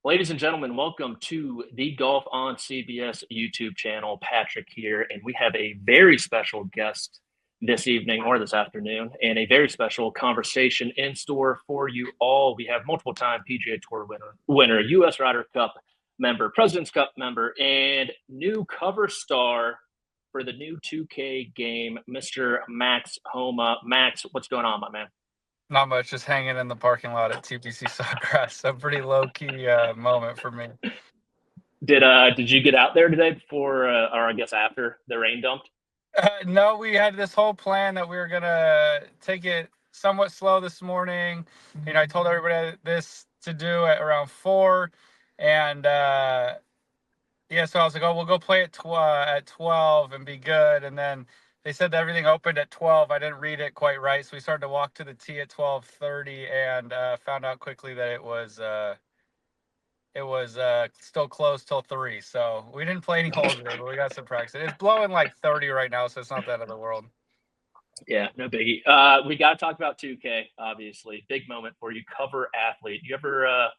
Ladies and gentlemen, welcome to the Golf on CBS YouTube channel. Patrick here, and we have a very special guest this evening or this afternoon, and a very special conversation in store for you all. We have multiple-time PGA Tour winner, U.S. Ryder Cup member, President's Cup member, and new cover star for the new 2K game, Mr. Max Homa. Max, what's going on, my man? Not much, just hanging in the parking lot at TPC Sawgrass. A pretty low-key moment for me. Did you get out there today before, or I guess after the rain dumped? No, we had this whole plan that we were gonna take it somewhat slow this morning. I told everybody this to do at around 4, and so I was like, "Oh, we'll go play at 12 and be good." And then they said that everything opened at 12. I didn't read it quite right, so we started to walk to the tee at 12:30, and found out quickly that it was still closed till 3. So we didn't play any holes today, but we got some practice. It's blowing like 30 right now, so it's not the end of the world. Yeah, no biggie. We got to talk about 2K, obviously. Big moment for you, cover athlete. You ever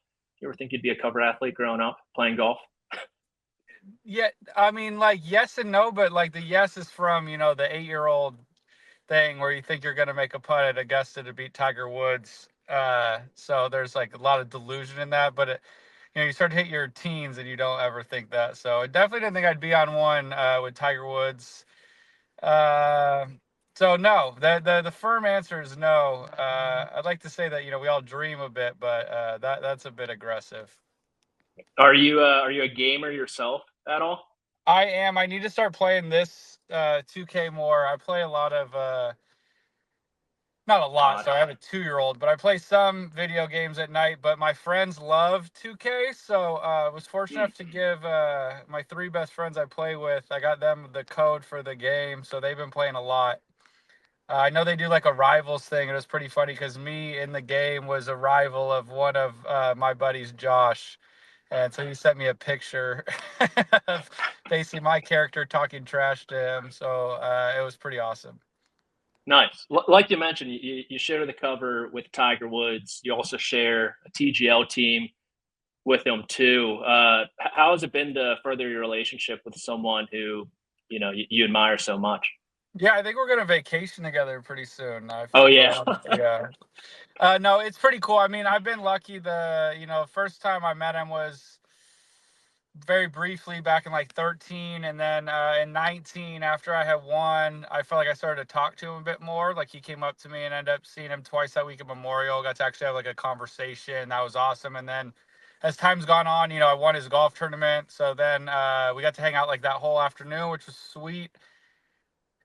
think you'd be a cover athlete growing up playing golf? Yeah, I mean, like, yes and no, but like the yes is from, the 8-year-old thing where you think you're going to make a putt at Augusta to beat Tiger Woods. So there's like a lot of delusion in that, but you start to hit your teens and you don't ever think that. So I definitely didn't think I'd be on one with Tiger Woods. So no, the firm answer is no. I'd like to say that we all dream a bit, but that's a bit aggressive. Are you a gamer yourself at all? I am. I need to start playing this 2K more. I play a lot of not a lot, so I have a 2-year-old, but I play some video games at night. But my friends love 2K, so I was fortunate enough to give my 3 best friends I play with, I got them the code for the game, so they've been playing a lot. I know they do like a rivals thing. It was pretty funny because me in the game was a rival of one of my buddies, Josh. And so he sent me a picture of basically my character talking trash to him. So it was pretty awesome. Nice. Like you mentioned, you share the cover with Tiger Woods. You also share a TGL team with him too. How has it been to further your relationship with someone who you admire so much? Yeah, I think we're going to vacation together pretty soon. Oh yeah. Yeah. No, it's pretty cool. I mean, I've been lucky. The first time I met him was very briefly back in like 13, and then in 19, after I had won, I felt like I started to talk to him a bit more. Like, he came up to me and ended up seeing him twice that week at Memorial. Got to actually have like a conversation. That was awesome. And then as time's gone on, I won his golf tournament. So then we got to hang out like that whole afternoon, which was sweet.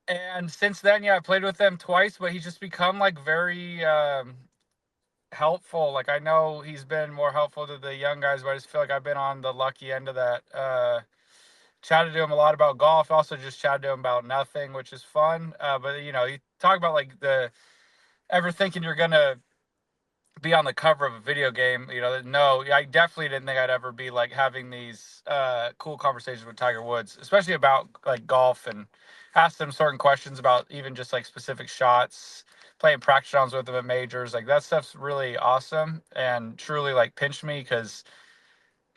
And since then, yeah, I played with him twice, but he's just become like very helpful. Like, I know he's been more helpful to the young guys, but I just feel like I've been on the lucky end of that. Chatted to him a lot about golf. Also just chatted to him about nothing, which is fun. But you talk about like ever thinking you're gonna be on the cover of a video game. No, I definitely didn't think I'd ever be like having these cool conversations with Tiger Woods, especially about like golf, and asked him certain questions about even just like specific shots, playing practice rounds with him at majors. Like, that stuff's really awesome and truly like pinched me, because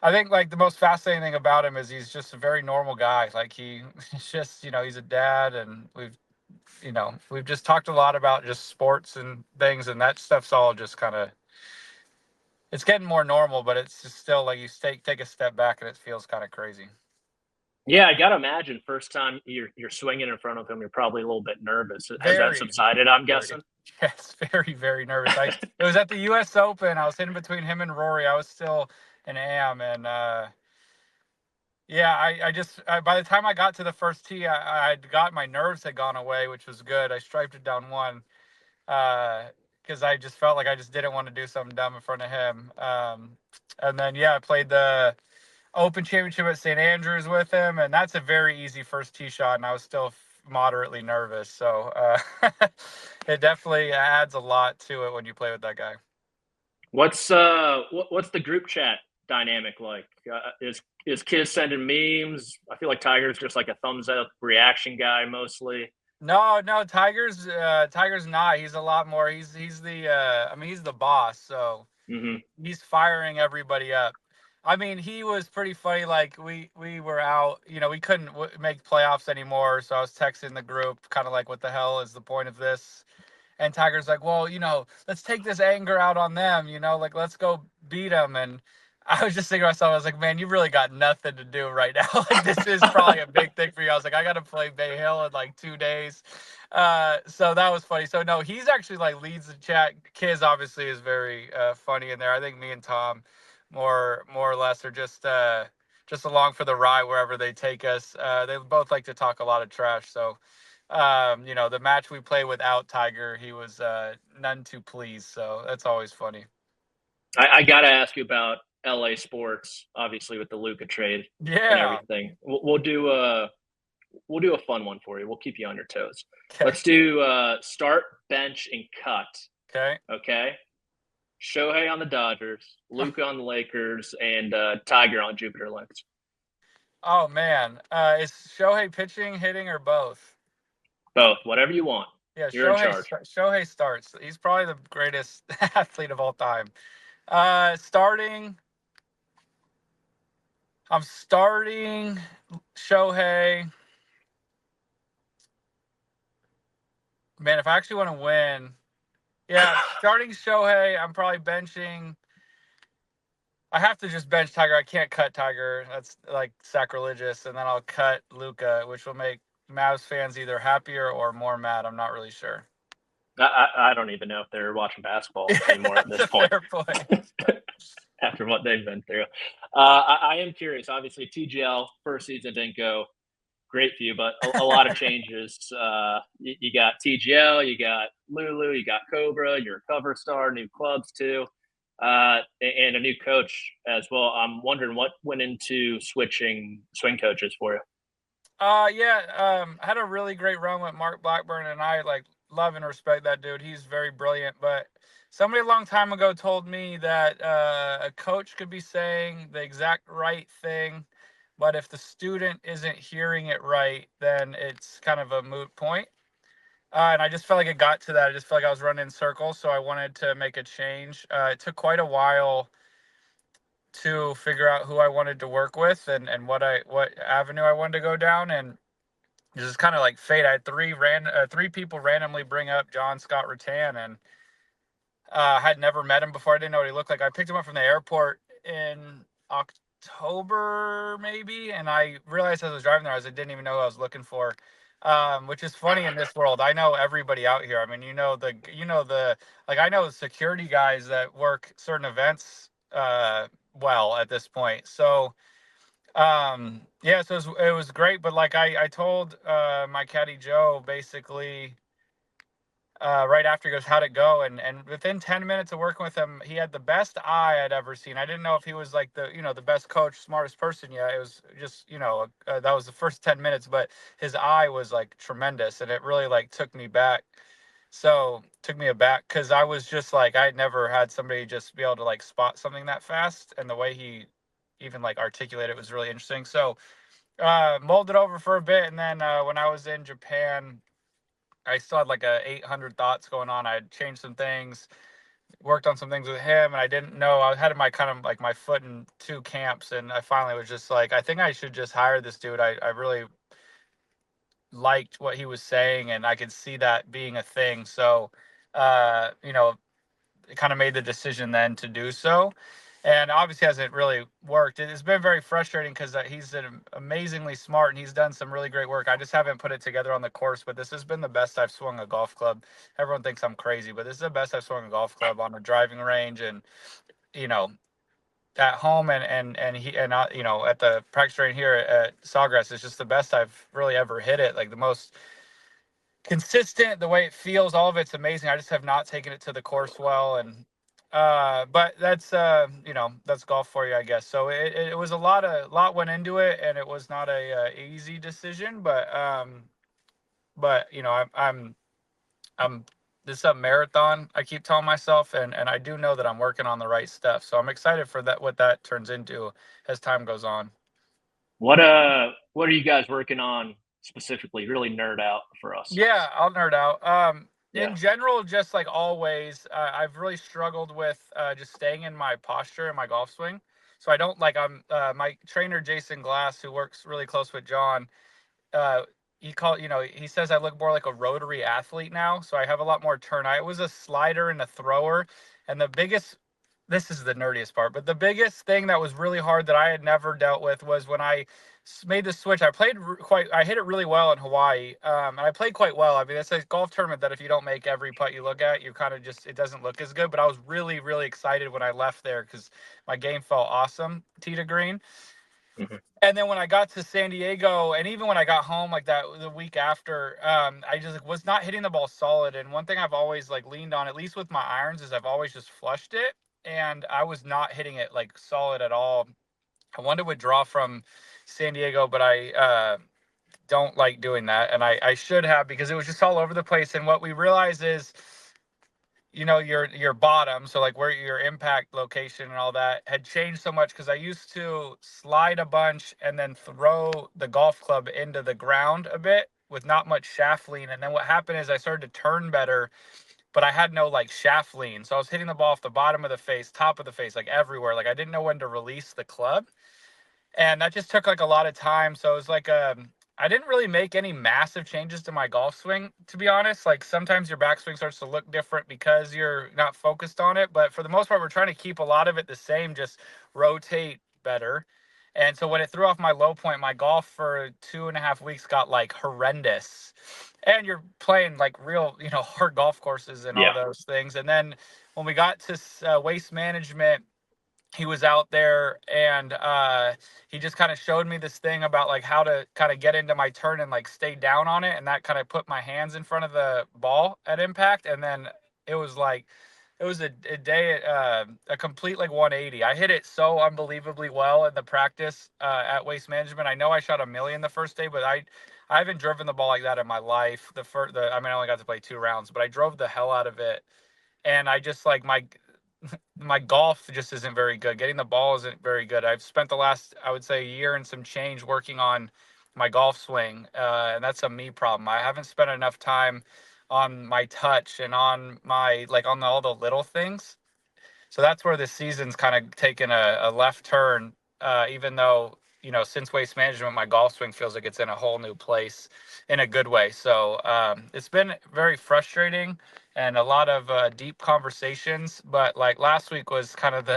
I think like the most fascinating thing about him is he's just a very normal guy. Like, he's just, he's a dad, and we've just talked a lot about just sports and things, and that stuff's all just kind of, it's getting more normal, but it's just still like you take a step back and it feels kind of crazy. Yeah, I gotta imagine first time you're swinging in front of him, you're probably a little bit nervous. Has that Very, subsided, I'm guessing? yes, very, very nervous. It was at the U.S. Open. I was sitting between him and Rory. I was still an AM, and yeah, I just by the time I got to the first tee, I'd got my nerves had gone away, which was good. I striped it down one because I just felt like I just didn't want to do something dumb in front of him. And then I played the Open Championship at St. Andrews with him, and that's a very easy first tee shot, and I was still moderately nervous. So it definitely adds a lot to it when you play with that guy. What's the group chat dynamic like? Is kids sending memes? I feel like Tiger's just like a thumbs up reaction guy mostly. No, Tiger's not. He's a lot more. He's the I mean, he's the boss, so he's firing everybody up. I mean, he was pretty funny. Like we were out, we couldn't make playoffs anymore. So I was texting the group, kind of like, "What the hell is the point of this?" And Tiger's like, "Well, let's take this anger out on them. Like let's go beat them." And I was just thinking to myself, I was like, "Man, you really got nothing to do right now. Like this is probably a big thing for you." I was like, "I got to play Bay Hill in like 2 days." So that was funny. So no, he's actually like leads the chat. Kiz obviously is very funny in there. I think me and Tom more or less are just along for the ride wherever they take us. They both like to talk a lot of trash. So the match we played without Tiger, he was none too pleased. So that's always funny. I got to ask you about LA sports, obviously with the Luka trade and Yeah. everything. We'll do a fun one for you. We'll keep you on your toes. Okay. Let's do start, bench, and cut. Okay. Okay. Shohei on the Dodgers, Luka on the Lakers, and Tiger on Jupiter Links. Oh man, is Shohei pitching, hitting, or both? Both, whatever you want. Yeah, You're in charge. Shohei starts. He's probably the greatest athlete of all time. Starting. I'm starting Shohei. Man, if I actually want to win, yeah, starting Shohei. I'm probably benching. I have to just bench Tiger. I can't cut Tiger. That's like sacrilegious. And then I'll cut Luka, which will make Mavs fans either happier or more mad. I'm not really sure. I don't even know if they're watching basketball anymore at That's this a point. fair point. After what they've been through. I am curious. Obviously, TGL first season didn't go great for you, but a lot of changes. You got TGL, you got Lulu, you got Cobra, you're a cover star, new clubs too, and a new coach as well. I'm wondering what went into switching swing coaches for you. Yeah, I had a really great run with Mark Blackburn, and I like love and respect that dude. He's very brilliant. But somebody a long time ago told me that a coach could be saying the exact right thing, but if the student isn't hearing it right, then it's kind of a moot point. And I just felt like it got to that. I just felt like I was running in circles, so I wanted to make a change. It took quite a while to figure out who I wanted to work with and what avenue I wanted to go down. And just kind of like fate. I had three people randomly bring up John Scott Rattan, and I had never met him before. I didn't know what he looked like. I picked him up from the airport in October, maybe, and I realized as I was driving there, I didn't even know who I was looking for. Which is funny in this world. I know everybody out here. I mean, like I know security guys that work certain events well at this point. So yeah, so it was great, but like I told my caddy Joe basically right after, he goes, "How'd it go?" And within 10 minutes of working with him, he had the best eye I'd ever seen. I didn't know if he was like the best coach, smartest person yet. It was just that was the first 10 minutes, but his eye was like tremendous, and it really like took me back. So took me aback because I was just like, I had never had somebody just be able to like spot something that fast, and the way he even like articulated it was really interesting. So mulled it over for a bit, and then when I was in Japan, I still had like 800 thoughts going on. I had changed some things, worked on some things with him, and I didn't know. I had my kind of like my foot in two camps, and I finally was just like, I think I should just hire this dude. I really liked what he was saying, and I could see that being a thing. So, kind of made the decision then to do so. And obviously hasn't really worked. It's been very frustrating because he's amazingly smart and he's done some really great work. I just haven't put it together on the course, but this has been the best I've swung a golf club. Everyone thinks I'm crazy, but this is the best I've swung a golf club on a driving range and, you know, at home and he and at the practice range here at Sawgrass. It's just the best I've really ever hit it. Like the most consistent, the way it feels, all of it's amazing. I just have not taken it to the course well, and but that's golf for you, I guess. So it was a lot went into it, and it was not a easy decision, but I'm this is a marathon, I keep telling myself, and I do know that I'm working on the right stuff, so I'm excited for that, what that turns into as time goes on. What are you guys working on specifically? Really nerd out for us. Yeah, I'll nerd out. In Yeah. general, just like always, I've really struggled with just staying in my posture in my golf swing. So I don't like, my trainer, Jason Glass, who works really close with John, uh, he says I look more like a rotary athlete now. So I have a lot more turn. I was a slider and a thrower. And this is the nerdiest part, but the biggest thing that was really hard that I had never dealt with was when I made the switch. I hit it really well in Hawaii. And I played quite well. I mean, it's a golf tournament that if you don't make every putt you look at, you kind of just, it doesn't look as good. But I was really, really excited when I left there because my game felt awesome, tee to green. Mhm. And then when I got to San Diego, and even when I got home like that the week after, I just like, was not hitting the ball solid. And one thing I've always like leaned on, at least with my irons, is I've always just flushed it, and I was not hitting it like solid at all. I wanted to withdraw from San Diego, but I don't like doing that, and I should have, because it was just all over the place. And what we realize is, your bottom, so like where your impact location and all that had changed so much, because I used to slide a bunch and then throw the golf club into the ground a bit with not much shaft lean. And then what happened is I started to turn better, but I had no like shaft lean. So I was hitting the ball off the bottom of the face, top of the face, like everywhere. Like I didn't know when to release the club, and that just took like a lot of time. So it was like I didn't really make any massive changes to my golf swing, to be honest. Like sometimes your backswing starts to look different because you're not focused on it, but for the most part we're trying to keep a lot of it the same, just rotate better. And so when it threw off my low point, my golf for 2.5 weeks got like horrendous. And you're playing like real, hard golf courses and all Yeah. those things. And then when we got to waste management, he was out there, and he just kind of showed me this thing about like how to kind of get into my turn and like stay down on it, and that kind of put my hands in front of the ball at impact. And then it was like it was a day, a complete like 180. I hit it so unbelievably well in the practice at Waste Management. I know I shot a million the first day, but I haven't driven the ball like that in my life. I mean, I only got to play 2 rounds, but I drove the hell out of it. And I just like my golf just isn't very good. Getting the ball isn't very good. I've spent the last, I would say, year and some change working on my golf swing, and that's a me problem. I haven't spent enough time on my touch and on my like on all the little things. So that's where the season's kind of taken a left turn. Even though, since Waste Management, my golf swing feels like it's in a whole new place in a good way. So it's been very frustrating and a lot of deep conversations. But like last week was kind of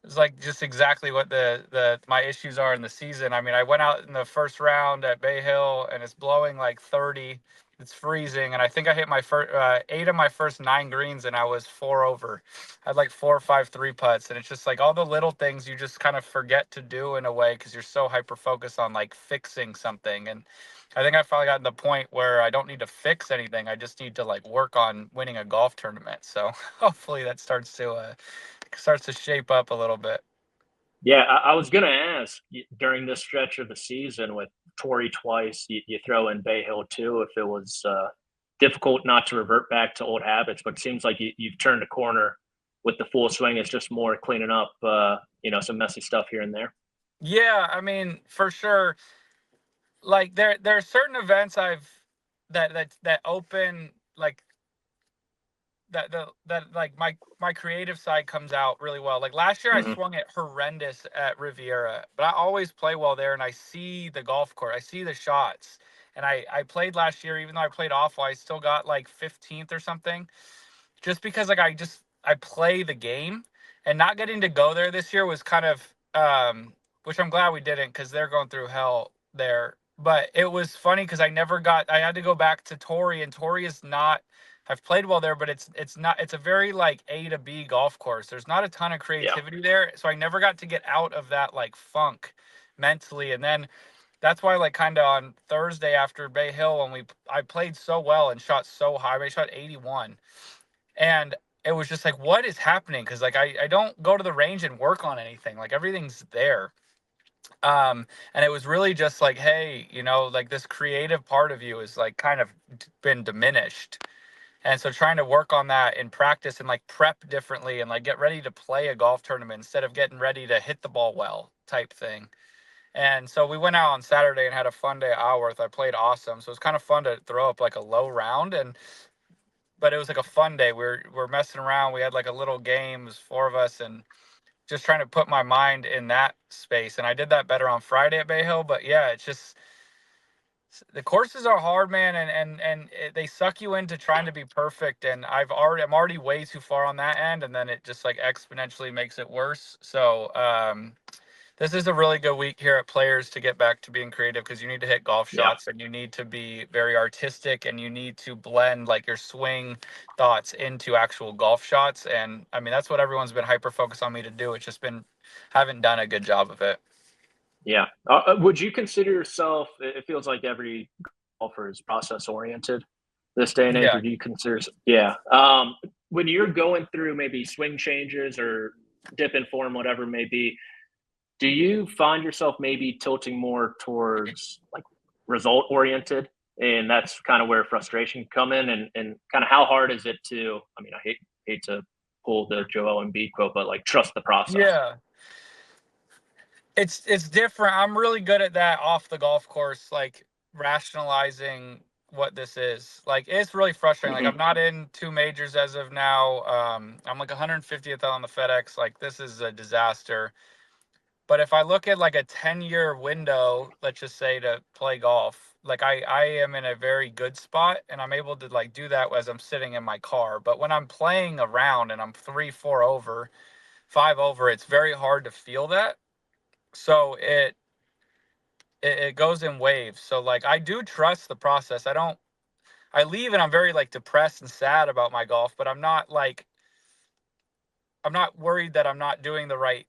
it's like just exactly what the my issues are in the season. I mean, I went out in the first round at Bay Hill and it's blowing like 30. It's freezing, and I think I hit my first 8 of my first 9 greens, and I was 4 over. I had like 4 or 5 3 putts, and it's just like all the little things you just kind of forget to do in a way because you're so hyper focused on like fixing something. And I think I finally gotten to the point where I don't need to fix anything. I just need to like work on winning a golf tournament. So hopefully that starts to shape up a little bit. Yeah, I was going to ask during this stretch of the season with Torrey twice, you throw in Bay Hill too, if it was difficult not to revert back to old habits, but it seems like you've turned a corner with the full swing. It's just more cleaning up, some messy stuff here and there. Yeah, I mean, for sure. Like there are certain events that open like that like my creative side comes out really well. Like last year I Hmm. swung it horrendous at Riviera, but I always play well there, and I see the golf course, I see the shots. And I played last year, even though I played awful, I still got like 15th or something, just because like I play the game. And not getting to go there this year was kind of which I'm glad we didn't, because they're going through hell there. But it was funny because I had to go back to Torrey, and Torrey is not, I've played well there, but it's not, it's a very like A to B golf course. There's not a ton of Yeah. creativity there. So I never got to get out of that like funk mentally. And then that's why like kind of on Thursday after Bay Hill, when I played so well and shot so high, I shot 81. And it was just like, what is happening? Because like I don't go to the range and work on anything. Like everything's there. And it was really just like, hey, like this creative part of you is like kind of been diminished. And so trying to work on that in practice and like prep differently and like get ready to play a golf tournament instead of getting ready to hit the ball well type thing. And so we went out on Saturday and had a fun day at Alworth. I played awesome. So it was kind of fun to throw up like a low round, but it was like a fun day. We're messing around. We had like a little game, it was 4 of us, and just trying to put my mind in that space. And I did that better on Friday at Bay Hill. But yeah, it's just the courses are hard, man, they suck you into trying to be perfect. And I'm already way too far on that end, and then it just like exponentially makes it worse. So this is a really good week here at Players to get back to being creative, because you need to hit golf Yeah. shots and you need to be very artistic and you need to blend like your swing thoughts into actual golf shots. And I mean, that's what everyone's been hyper focused on me to do. It's just been, haven't done a good job of it. Yeah. Would you consider yourself? It feels like every golfer is process oriented this day and age. Yeah. Or do you consider? Yeah. When you're going through maybe swing changes or dip in form, whatever it may be, do you find yourself maybe tilting more towards like result oriented? And that's kind of where frustration can come in. And kind of how hard is it to? I mean, I hate to pull the Joel Embiid quote, but like trust the process. Yeah. It's different. I'm really good at that off the golf course, like rationalizing what this is. Like it's really frustrating. Like Mm-hmm. I'm not in two majors as of now. I'm like 150th on the FedEx. Like this is a disaster. But if I look at like a 10-year window, let's just say, to play golf, like I am in a very good spot and I'm able to like do that as I'm sitting in my car. But when I'm playing around and I'm 3, 4 over, 5 over, it's very hard to feel that. So it goes in waves. So like I do trust the process. I leave and I'm very like depressed and sad about my golf, but I'm not worried that I'm not doing the right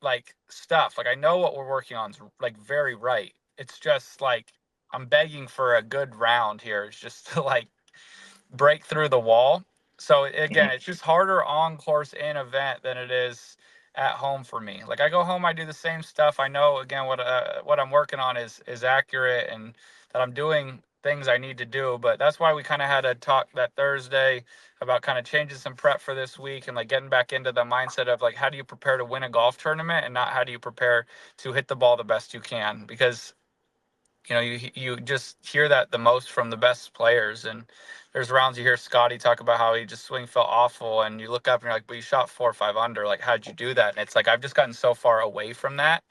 like stuff. Like I know what we're working on is like very right. It's just like I'm begging for a good round here. It's just to like break through the wall. So again, it's just harder on course in event than it is at home for me. Like I go home, I do the same stuff. I know again what I'm working on is accurate and that I'm doing things I need to do. But that's why we kind of had a talk that Thursday about kind of changing some prep for this week and like getting back into the mindset of like how do you prepare to win a golf tournament and not how do you prepare to hit the ball the best you can, because you just hear that the most from the best players. And there's rounds you hear Scotty talk about how he just swing felt awful, and you look up and you're like, but you shot 4 or 5 under. Like, how'd you do that? And it's like I've just gotten so far away from that.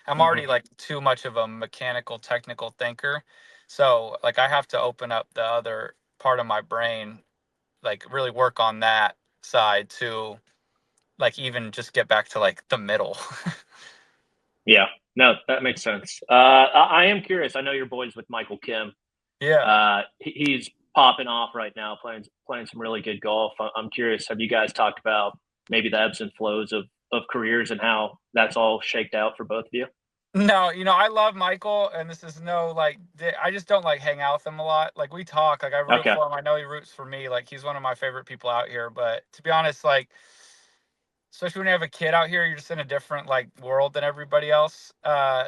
I'm Mm-hmm. already like too much of a mechanical, technical thinker. So like I have to open up the other part of my brain, like really work on that side to like even just get back to like the middle. Yeah, no, that makes sense. I am curious. I know you're boys with Michael Kim. Yeah. He's popping off right now, playing some really good golf. I'm curious. Have you guys talked about maybe the ebbs and flows of careers and how that's all shaked out for both of you? No, I love Michael, and this is no like I just don't like hang out with him a lot. Like we talk, like I root Okay. for him. I know he roots for me. Like he's one of my favorite people out here. But to be honest, like especially when you have a kid out here, you're just in a different like world than everybody else.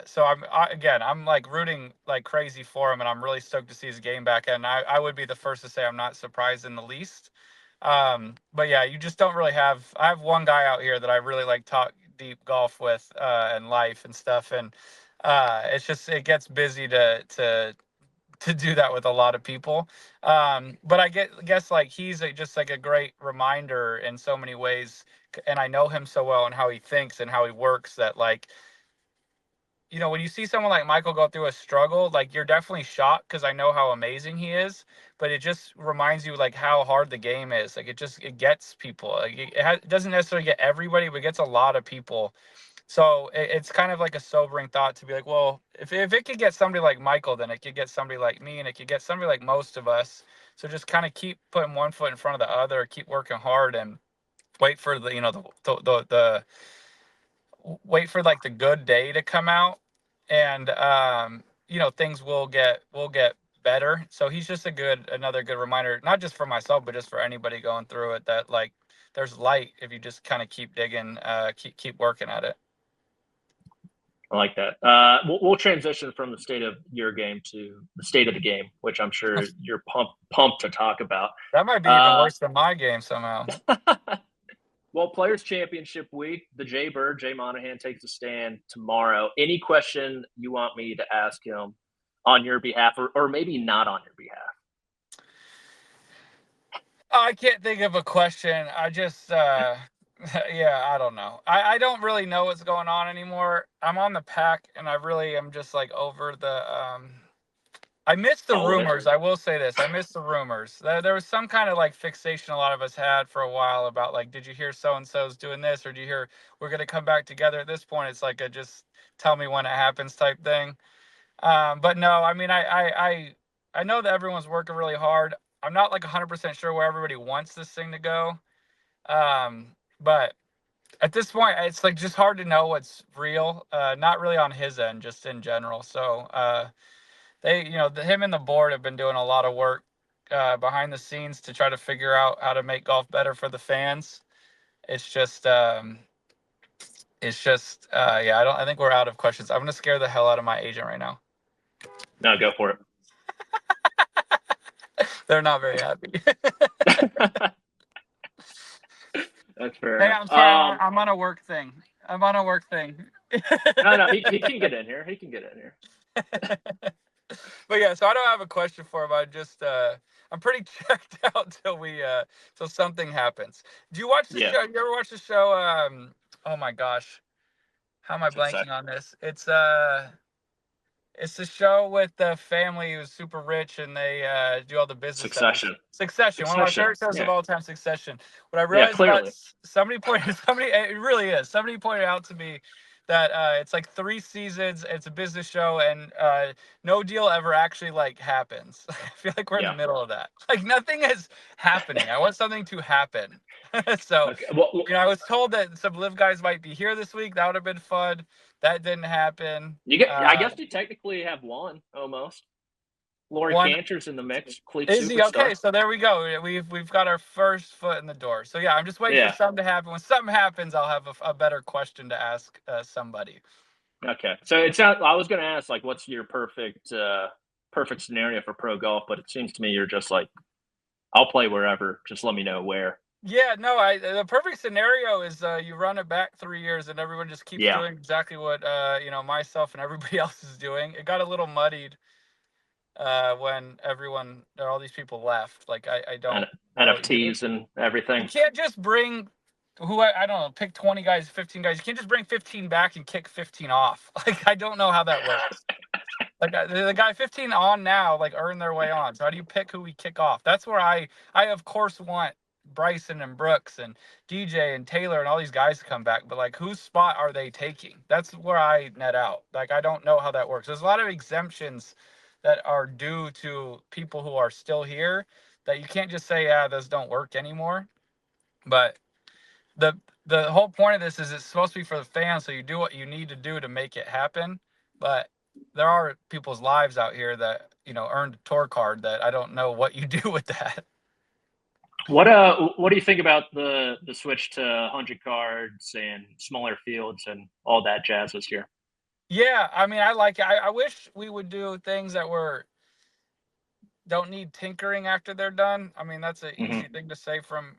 So again, I'm like rooting like crazy for him, and I'm really stoked to see his game back. And I would be the first to say I'm not surprised in the least. But yeah, you just don't really have. I have one guy out here that I really like talk deep golf with, and life and stuff, and it's just it gets busy to do that with a lot of people. But guess like he's just like a great reminder in so many ways, and I know him so well and how he thinks and how he works that like when you see someone like Michael go through a struggle, like you're definitely shocked because I know how amazing he is, but it just reminds you like how hard the game is. Like it gets people. Like it doesn't necessarily get everybody, but it gets a lot of people. So it's kind of like a sobering thought to be like, well, if it could get somebody like Michael, then it could get somebody like me, and it could get somebody like most of us. So just kind of keep putting one foot in front of the other, keep working hard, and wait for the wait for like the good day to come out, and things will get better. So he's just another good reminder, not just for myself, but just for anybody going through it, that like there's light if you just kind of keep digging, keep working at it. I like that. We'll transition from the state of your game to the state of the game, which I'm sure you're pumped to talk about. That might be even Uh, worse than my game somehow. well, Players Championship week, the Jay Bird, Jay Monahan takes a stand tomorrow. Any question you want me to ask him on your behalf, or maybe not on your behalf? I can't think of a question. I just Yeah, I don't know. I don't really know what's going on anymore. I'm on the pack, and I really am just like over the. I miss the All of it. rumors. I will say this. I miss the rumors. There was some kind of like fixation a lot of us had for a while about like, did you hear so and so's doing this, or do you hear we're gonna come back together? At this point, it's like a just tell me when it happens type thing. But no, I mean, I know that everyone's working really hard. I'm not like 100% sure where everybody wants this thing to go. But at this point, it's like just hard to know what's real. Not really on his end, just in general. So him and the board have been doing a lot of work behind the scenes to try to figure out how to make golf better for the fans. It's just, yeah. I think we're out of questions. I'm gonna scare the hell out of my agent right now. No, go for it. They're not very happy. That's fair Hey, enough. I'm sorry. I'm on a work thing. I'm on a work thing. No, he can get in here. He can get in here. But yeah, so I don't have a question for him. I'm pretty checked out till something happens. Do you watch the Yeah. show? You ever watch the show? Oh my gosh, how am I blanking Succession. on this? It's the show with the family who's super rich and they do all the business stuff. Succession. Succession, one of my Succession. favorite shows of Yeah. all time. Succession. What I Yeah, realized about clearly. it really is. Somebody pointed out to me that it's like 3 seasons. It's a business show, and no deal ever actually like happens. I feel like we're in the Yeah. middle of that. Like nothing is happening. I want something to happen. So, Okay. Well, I was told that some live guys might be here this week. That would have been fun. That didn't happen. I guess you technically have one almost. Laurie One Cantor's in the mix. Cleat is he superstar. okay? So there we go. We've got our first foot in the door. So yeah, I'm just waiting for Yeah. something to happen. When something happens, I'll have a better question to ask somebody. Okay. So it sounds. I was going to ask, like, what's your perfect scenario for pro golf? But it seems to me you're just like, I'll play wherever. Just let me know where. Yeah, no, the perfect scenario is you run it back 3 years and everyone just keeps Yeah. doing exactly what myself and everybody else is doing. It got a little muddied when all these people left. Like I don't know. NFTs and You everything. can't just bring I don't know, pick 20 guys, 15 guys. You can't just bring 15 back and kick 15 off. Like I don't know how that works. Like the guy 15 on now, like earn their way on. So how do you pick who we kick off? That's where I of course want Bryson and Brooks and DJ and Taylor and all these guys to come back. But like whose spot are they taking? That's where I net out. Like I don't know how that works. There's a lot of exemptions that are due to people who are still here that you can't just say, yeah, those don't work anymore. But the whole point of this is it's supposed to be for the fans, so you do what you need to do to make it happen. But there are people's lives out here that earned a tour card that I don't know what you do with that. What do you think about the switch to 100 cards and smaller fields and all that jazz this year? Yeah, I mean, I like it. I wish we would do things that don't need tinkering after they're done. I mean, that's an easy thing to say from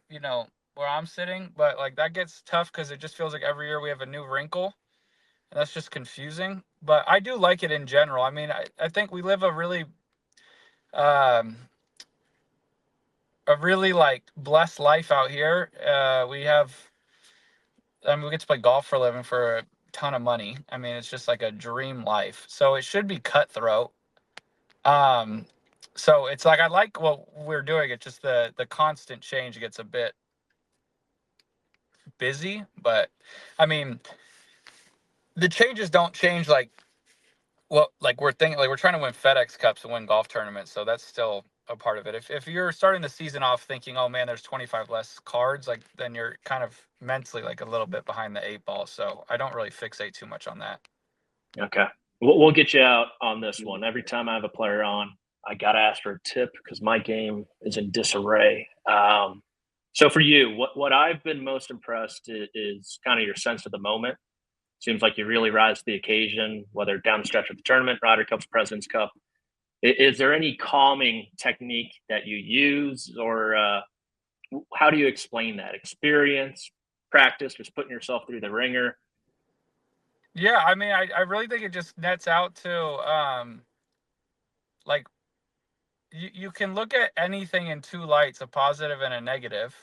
where I'm sitting, but like that gets tough because it just feels like every year we have a new wrinkle, and that's just confusing. But I do like it in general. I mean, I think we live a really like blessed life out here. We get to play golf for a living for a ton of money. I mean, it's just like a dream life. So it should be cutthroat. So it's like I like what we're doing. It's just the constant change gets a bit busy, but I mean, the changes don't change like we're thinking, like we're trying to win FedEx Cups and win golf tournaments, so that's still a part of it. If you're starting the season off thinking, oh man, there's 25 less cards, like then you're kind of mentally like a little bit behind the 8 ball. So I don't really fixate too much on that. Okay. We'll get you out on this one. Every time I have a player on, I got to ask for a tip because my game is in disarray. So for you, what I've been most impressed is kind of your sense of the moment. Seems like you really rise to the occasion, whether down the stretch of the tournament, Ryder Cups, President's Cup. Is there any calming technique that you use, or how do you explain that? Experience, practice, just putting yourself through the ringer? Yeah, I mean, I really think it just nets out to like you can look at anything in two lights, a positive and a negative.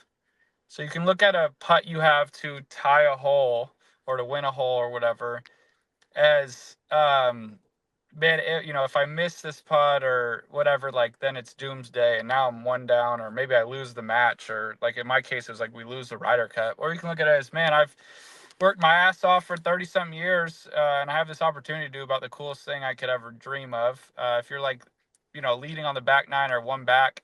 So you can look at a putt you have to tie a hole or to win a hole or whatever as, man, if I miss this putt or whatever, like, then it's doomsday and now I'm one down, or maybe I lose the match, or like in my case, it was like we lose the Ryder Cup. Or you can look at it as, man, I've worked my ass off for 30 something years, and I have this opportunity to do about the coolest thing I could ever dream of. If you're like, leading on the back nine or one back,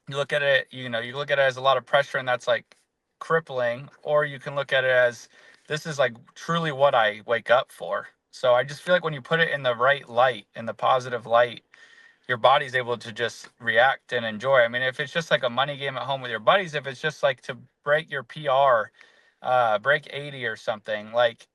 you look at it, you look at it as a lot of pressure and that's like crippling, or you can look at it as, this is like truly what I wake up for. So I just feel like when you put it in the right light, in the positive light, your body's able to just react and enjoy. I mean, if it's just like a money game at home with your buddies, if it's just like to break your PR, break 80 or something, like,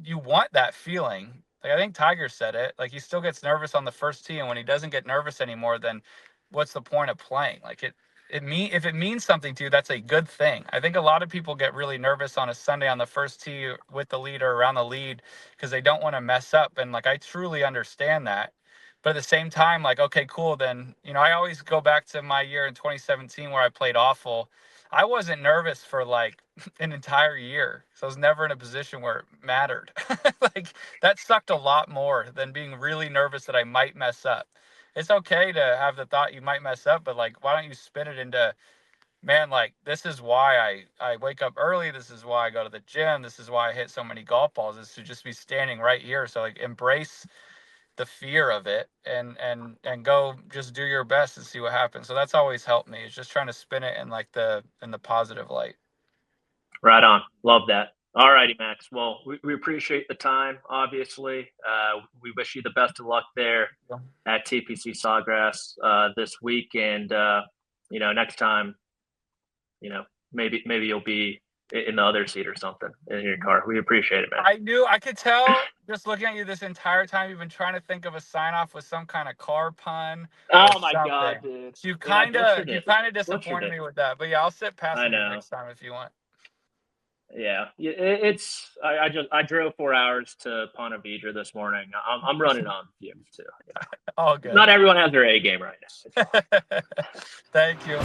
you want that feeling. Like, I think Tiger said it, like, he still gets nervous on the first tee, and when he doesn't get nervous anymore, then what's the point of playing? Like, if it means something to you, that's a good thing. I think a lot of people get really nervous on a Sunday on the first tee with the lead or around the lead because they don't want to mess up, and like, I truly understand that. But at the same time, like, okay, cool, then, I always go back to my year in 2017 where I played awful. I wasn't nervous for like an entire year. So I was never in a position where it mattered. Like, that sucked a lot more than being really nervous that I might mess up. It's okay to have the thought you might mess up, but like, why don't you spin it into, man, like, this is why I wake up early. This is why I go to the gym. This is why I hit so many golf balls, is to just be standing right here. So like, embrace the fear of it and go just do your best and see what happens. So that's always helped me, is just trying to spin it in like in the positive light. Right on. Love that. All righty, Max. Well, we appreciate the time, obviously. We wish you the best of luck there at TPC Sawgrass this week. And, next time, maybe you'll be in the other seat or something in your car. We appreciate it, man. I could tell just looking at you this entire time, you've been trying to think of a sign off with some kind of car pun. Oh my God, dude. So you kind of disappointed me with that, but yeah, I'll sit past you next time if you want. Yeah, I drove 4 hours to Ponte Vedra this morning. I'm running on fumes too. All good. Not everyone has their A game right now. Thank you.